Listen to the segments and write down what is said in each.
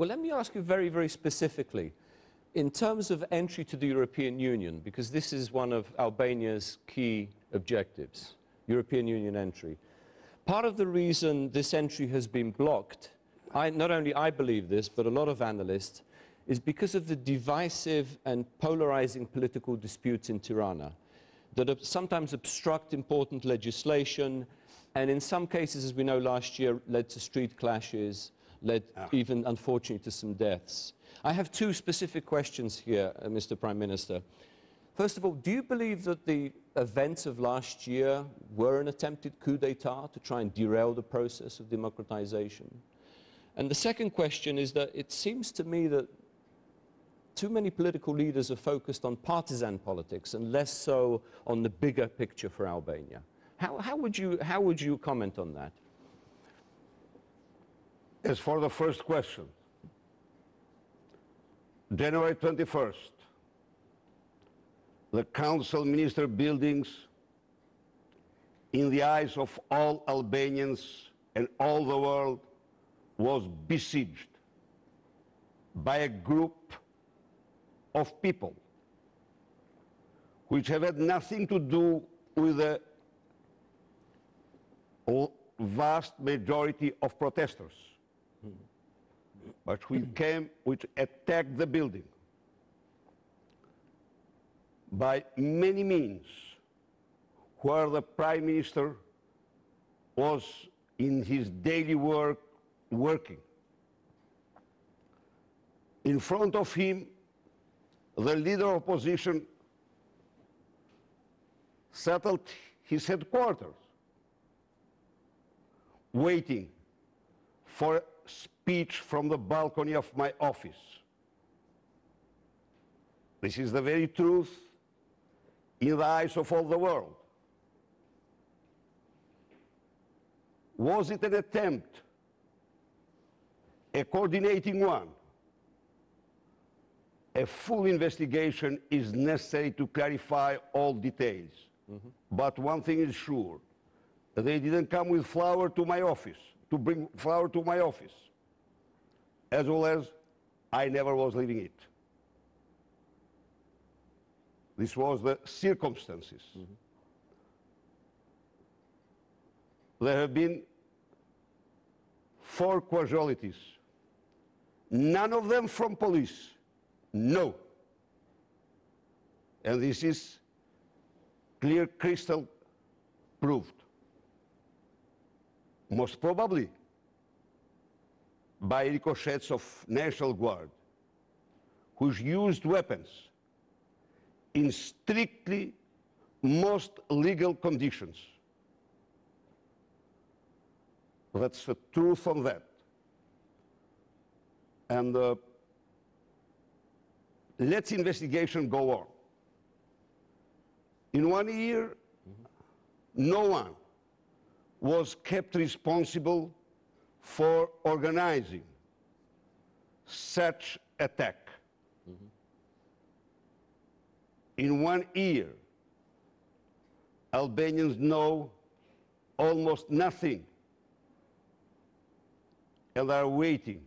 Well, let me ask you very, very specifically, in terms of entry to the European Union, because this is one of Albania's key objectives, European Union entry. Part of the reason this entry has been blocked, not only I believe this, but a lot of analysts, is because of the divisive and polarizing political disputes in Tirana that sometimes obstruct important legislation, and in some cases, as we know last year, led to street clashes, led even, unfortunately, to some deaths. I have two specific questions here, Mr. Prime Minister. First of all, do you believe that the events of last year were an attempted coup d'etat to try and derail the process of democratization? And the second question is that it seems to me that too many political leaders are focused on partisan politics and less so on the bigger picture for Albania. How would you comment on that? As for the first question, January 21st, the Council Minister buildings, in the eyes of all Albanians and all the world, was besieged by a group of people which have had nothing to do with the vast majority of protesters, but which attacked the building by many means, where the Prime Minister was in his daily work working. In front of him, the leader of opposition settled his headquarters, waiting for a speech from the balcony of my office. This is the very truth in the eyes of all the world. Was it an attempt, a coordinating one? A full investigation is necessary to clarify all details. But one thing is sure, they didn't come with flour to my office, to bring flour to my office, as well as I never was leaving it. This was the circumstances. There have been 4 casualties, none of them from police. No. And this is clear, crystal proved. Most probably by ricochets of National Guard, which used weapons in strictly most legal conditions. That's the truth on that. And let's investigation go on. In 1 year, no one was kept responsible for organizing such attack. In 1 year, Albanians know almost nothing and are waiting.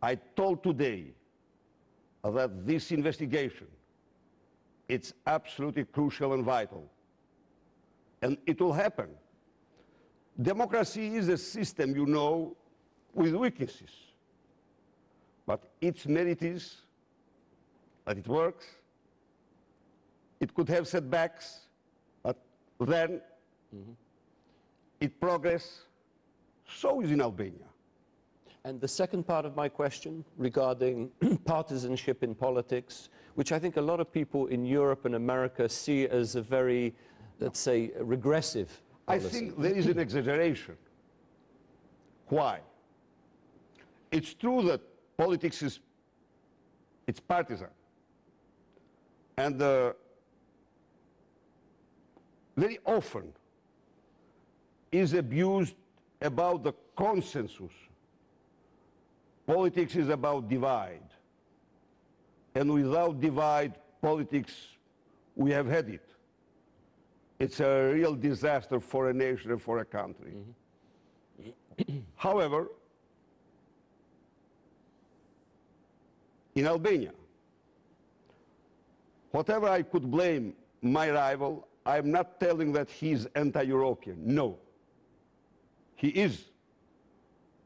I told today that this investigation, it's absolutely crucial and vital. And it will happen. Democracy is a system, you know, with weaknesses. But its merit is that it works. It could have setbacks, but then it progresses. So is in Albania. And the second part of my question regarding partisanship in politics, which I think a lot of people in Europe and America see as a very, let's say, regressive policy. I think there is an exaggeration. Why? It's true that politics it's partisan. And very often is abused about the consensus. Politics is about divide. And without divide, politics, we have had it. It's a real disaster for a nation and for a country. However, in Albania. Whatever I could blame my rival, I'm not telling that he's anti-European. No. He is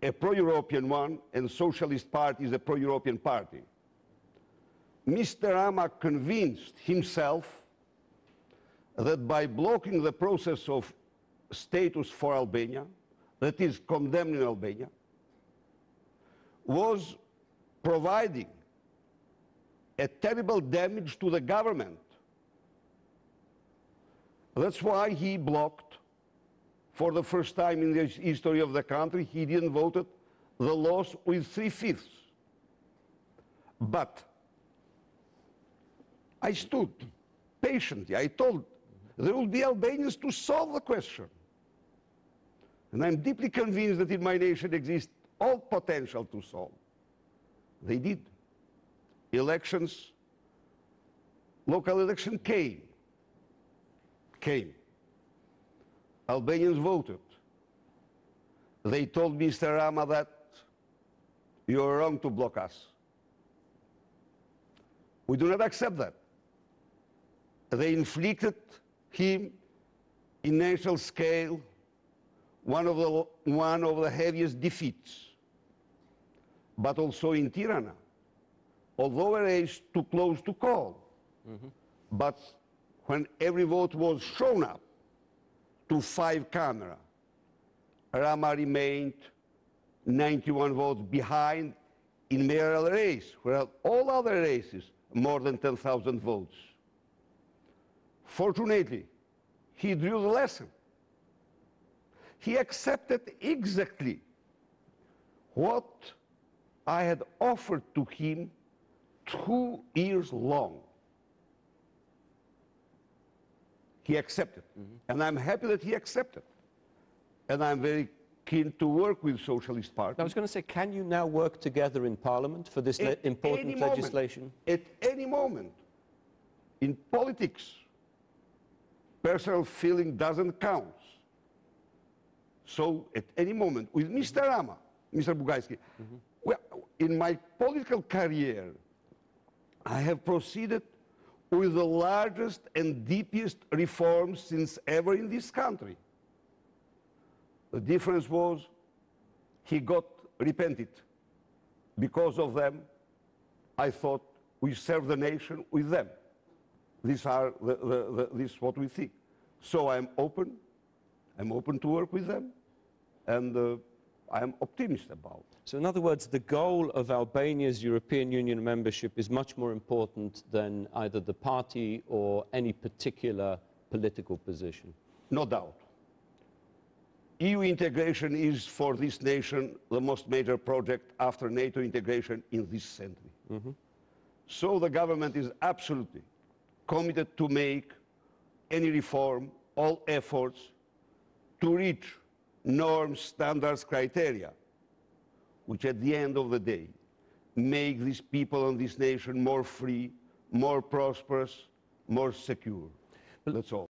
a pro-European one, and Socialist Party is a pro-European party. Mr. Rama convinced himself that by blocking the process of status for Albania, that is condemning Albania, was providing a terrible damage to the government. That's why he blocked, for the first time in the history of the country, he didn't vote the laws with 3/5. But I stood patiently. I told there will be Albanians to solve the question. And I'm deeply convinced that in my nation exists all potential to solve. They did. Elections, local election came. Albanians voted. They told Mr. Rama that you're wrong to block us. We do not accept that. They inflicted him in national scale one of the heaviest defeats, but also in Tirana, although a race too close to call. But when every vote was shown up to 5 camera, Rama remained 91 votes behind in mayoral race, whereas all other races, more than 10,000 votes. Fortunately, he drew the lesson. He accepted exactly what I had offered to him 2 years long. He accepted. And I'm happy that he accepted. And I'm very keen to work with Socialist Party. I was going to say, can you now work together in Parliament for this important legislation? At any moment. In politics, personal feeling doesn't count. So at any moment, with Mr. Rama, Mr. BUGAJKSI, well, in my political career, I have proceeded with the largest and deepest reforms since ever in this country. The difference was he got repented. Because of them, I thought we serve the nation with them. These are this is what we think. So I'm open to work with them, and I'm optimistic about it. So in other words, the goal of Albania's European Union membership is much more important than either the party or any particular political position. No doubt. EU integration is, for this nation, the most major project after NATO integration in this century. So the government is absolutely committed to make any reform, all efforts to reach norms, standards, criteria, which at the end of the day make these people and this nation more free, more prosperous, more secure. That's all.